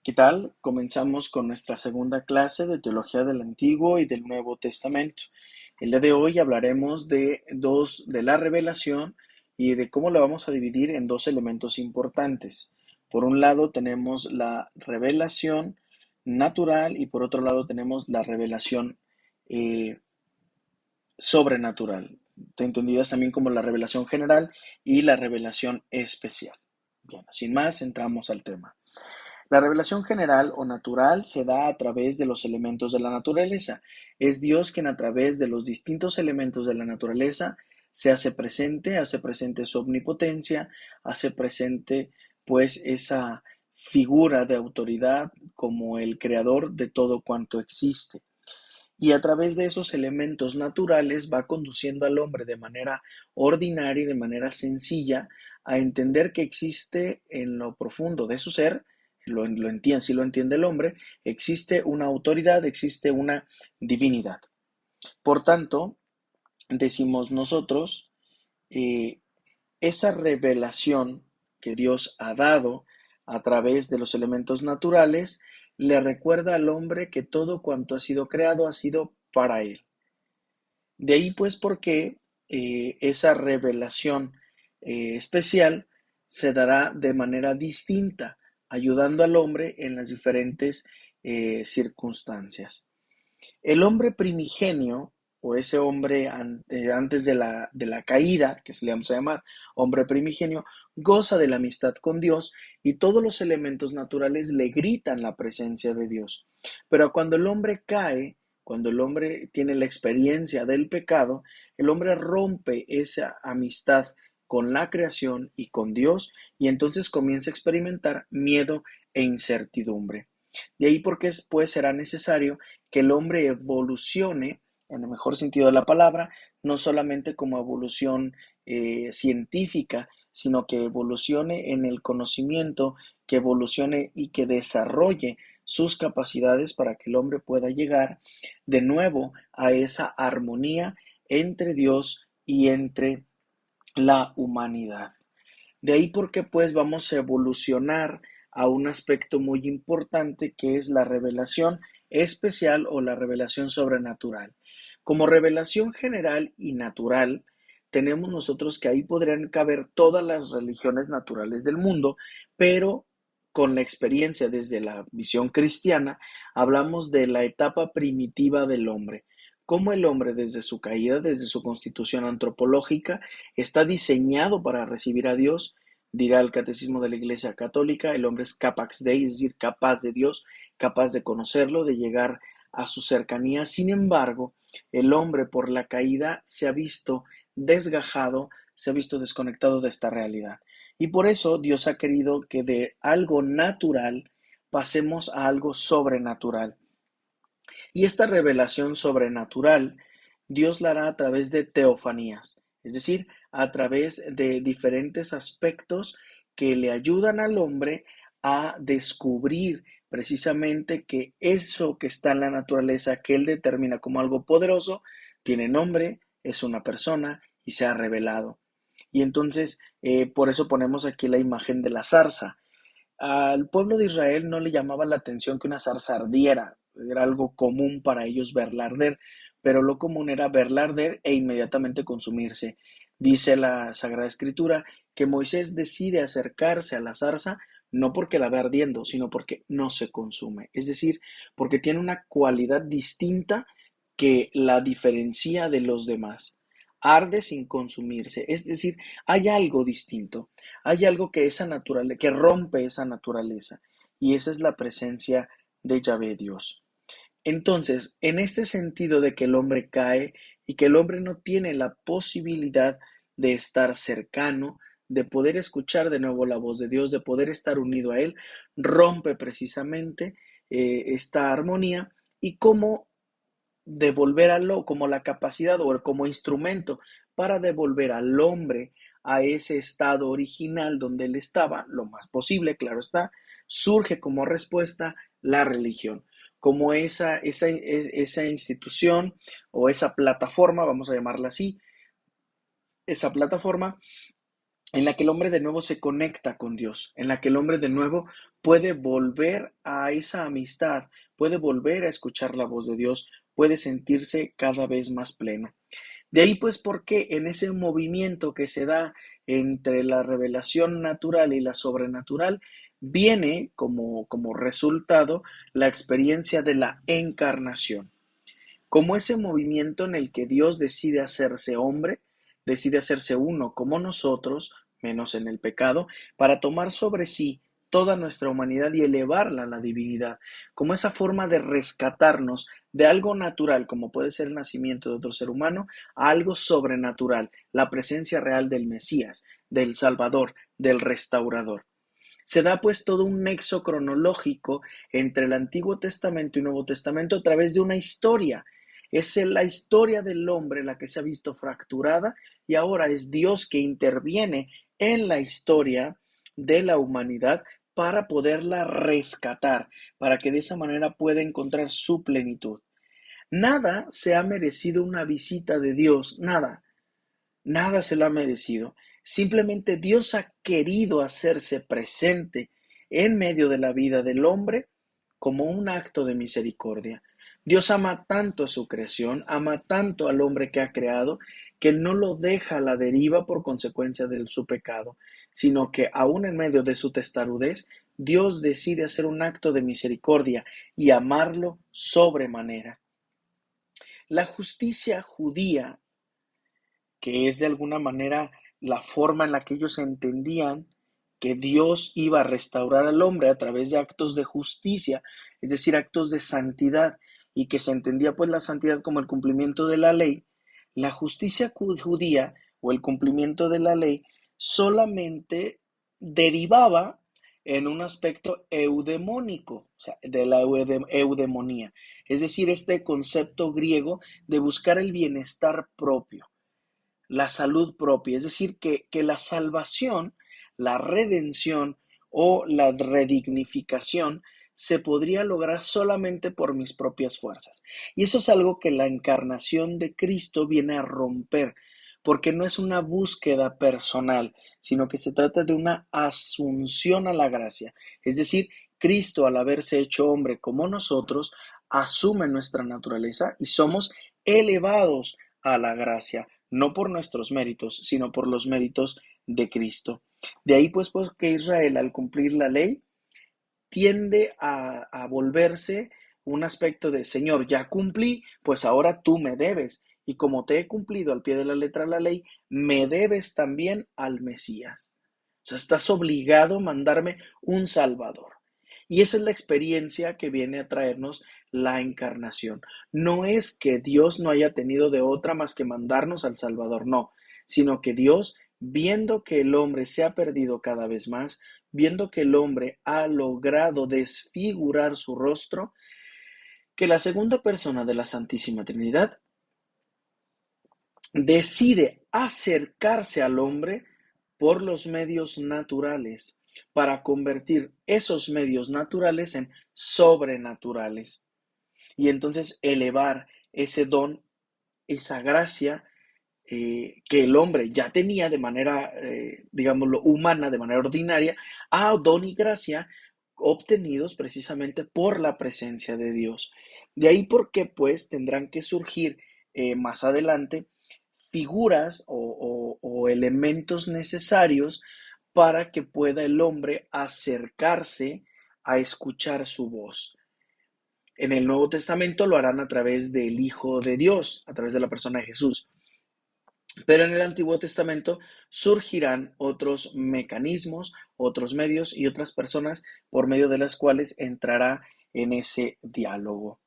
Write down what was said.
¿Qué tal? Comenzamos con nuestra segunda clase de Teología del Antiguo y del Nuevo Testamento. El día de hoy hablaremos de la revelación y de cómo la vamos a dividir en dos elementos importantes. Por un lado tenemos la revelación natural y por otro lado tenemos la revelación eh, sobrenatural, entendidas también como la revelación general y la revelación especial. Bien, sin más, entramos al tema. La revelación general o natural se da a través de los elementos de la naturaleza. Es Dios quien a través de los distintos elementos de la naturaleza se hace presente su omnipotencia, hace presente pues esa figura de autoridad como el creador de todo cuanto existe. Y a través de esos elementos naturales va conduciendo al hombre de manera ordinaria y de manera sencilla a entender que existe en lo profundo de su ser, lo entiende, si lo entiende el hombre, existe una autoridad, existe una divinidad. Por tanto, decimos nosotros, eh, esa revelación que Dios ha dado a través de los elementos naturales le recuerda al hombre que todo cuanto ha sido creado ha sido para él. De ahí pues porque esa revelación especial se dará de manera distinta, ayudando al hombre en las diferentes circunstancias. El hombre primigenio, o ese hombre antes de la caída, que se le vamos a llamar hombre primigenio, goza de la amistad con Dios y todos los elementos naturales le gritan la presencia de Dios. Pero cuando el hombre cae, cuando el hombre tiene la experiencia del pecado, el hombre rompe esa amistad con la creación y con Dios y entonces comienza a experimentar miedo e incertidumbre. De ahí porque después será necesario que el hombre evolucione, en el mejor sentido de la palabra, no solamente como evolución científica, sino que evolucione en el conocimiento, que evolucione y que desarrolle sus capacidades para que el hombre pueda llegar de nuevo a esa armonía entre Dios y entre la humanidad. De ahí porque pues vamos a evolucionar a un aspecto muy importante que es la revelación especial o la revelación sobrenatural. Como revelación general y natural, tenemos nosotros que ahí podrían caber todas las religiones naturales del mundo, pero con la experiencia desde la visión cristiana, hablamos de la etapa primitiva del hombre, cómo el hombre desde su caída, desde su constitución antropológica, está diseñado para recibir a Dios. Dirá el Catecismo de la Iglesia Católica, el hombre es capax Dei, es decir, capaz de Dios, capaz de conocerlo, de llegar a su cercanía. Sin embargo, el hombre por la caída se ha visto desgajado, se ha visto desconectado de esta realidad. Y por eso Dios ha querido que de algo natural pasemos a algo sobrenatural. Y esta revelación sobrenatural, Dios la hará a través de teofanías, es decir, a través de diferentes aspectos que le ayudan al hombre a descubrir precisamente que eso que está en la naturaleza, que él determina como algo poderoso, tiene nombre, es una persona y se ha revelado. Y entonces, por eso ponemos aquí la imagen de la zarza. Al pueblo de Israel no le llamaba la atención que una zarza ardiera, era algo común para ellos verla arder, pero lo común era verla arder e inmediatamente consumirse. Dice la Sagrada Escritura que Moisés decide acercarse a la zarza no porque la ve ardiendo, sino porque no se consume, es decir, porque tiene una cualidad distinta que la diferencia de los demás. Arde sin consumirse, es decir, hay algo distinto. Hay algo que rompe esa naturaleza, y esa es la presencia de Yahvé Dios. Entonces, en este sentido de que el hombre cae y que el hombre no tiene la posibilidad de estar cercano, de poder escuchar de nuevo la voz de Dios, de poder estar unido a Él, rompe precisamente esta armonía y cómo devolver como la capacidad o como instrumento para devolver al hombre a ese estado original donde él estaba, lo más posible, claro está, surge como respuesta la religión, como esa institución o esa plataforma, vamos a llamarla así, esa plataforma en la que el hombre de nuevo se conecta con Dios, en la que el hombre de nuevo puede volver a esa amistad, puede volver a escuchar la voz de Dios, puede sentirse cada vez más pleno. De ahí pues porque en ese movimiento que se da entre la revelación natural y la sobrenatural, viene como resultado la experiencia de la encarnación, como ese movimiento en el que Dios decide hacerse hombre, decide hacerse uno como nosotros, menos en el pecado, para tomar sobre sí toda nuestra humanidad y elevarla a la divinidad, como esa forma de rescatarnos de algo natural, como puede ser el nacimiento de otro ser humano, a algo sobrenatural, la presencia real del Mesías, del Salvador, del Restaurador. Se da pues todo un nexo cronológico entre el Antiguo Testamento y Nuevo Testamento a través de una historia. Es la historia del hombre la que se ha visto fracturada y ahora es Dios que interviene en la historia de la humanidad para poderla rescatar, para que de esa manera pueda encontrar su plenitud. Nada se ha merecido una visita de Dios, nada. Nada se lo ha merecido. Simplemente Dios ha querido hacerse presente en medio de la vida del hombre como un acto de misericordia. Dios ama tanto a su creación, ama tanto al hombre que ha creado, que no lo deja a la deriva por consecuencia de su pecado, sino que aún en medio de su testarudez, Dios decide hacer un acto de misericordia y amarlo sobremanera. La justicia judía, que es de alguna manera la forma en la que ellos entendían que Dios iba a restaurar al hombre a través de actos de justicia, es decir, actos de santidad, y que se entendía pues la santidad como el cumplimiento de la ley. La justicia judía o el cumplimiento de la ley solamente derivaba en un aspecto eudemónico, o sea, de la eudemonía, es decir, este concepto griego de buscar el bienestar propio, la salud propia, es decir, que la salvación, la redención o la redignificación se podría lograr solamente por mis propias fuerzas. Y eso es algo que la encarnación de Cristo viene a romper, porque no es una búsqueda personal, sino que se trata de una asunción a la gracia. Es decir, Cristo, al haberse hecho hombre como nosotros, asume nuestra naturaleza y somos elevados a la gracia, no por nuestros méritos, sino por los méritos de Cristo. De ahí pues que Israel, al cumplir la ley, tiende a volverse un aspecto de, Señor, ya cumplí, pues ahora tú me debes. Y como te he cumplido al pie de la letra de la ley, me debes también al Mesías. O sea, estás obligado a mandarme un Salvador. Y esa es la experiencia que viene a traernos la encarnación. No es que Dios no haya tenido de otra más que mandarnos al Salvador, no, sino que Dios, viendo que el hombre se ha perdido cada vez más, viendo que el hombre ha logrado desfigurar su rostro, que la segunda persona de la Santísima Trinidad decide acercarse al hombre por los medios naturales para convertir esos medios naturales en sobrenaturales y entonces elevar ese don, esa gracia que el hombre ya tenía de manera, digámoslo, humana, de manera ordinaria, a don y gracia obtenidos precisamente por la presencia de Dios. De ahí porque pues tendrán que surgir más adelante figuras o elementos necesarios para que pueda el hombre acercarse a escuchar su voz. En el Nuevo Testamento lo harán a través del Hijo de Dios, a través de la persona de Jesús. Pero en el Antiguo Testamento surgirán otros mecanismos, otros medios y otras personas por medio de las cuales entrará en ese diálogo.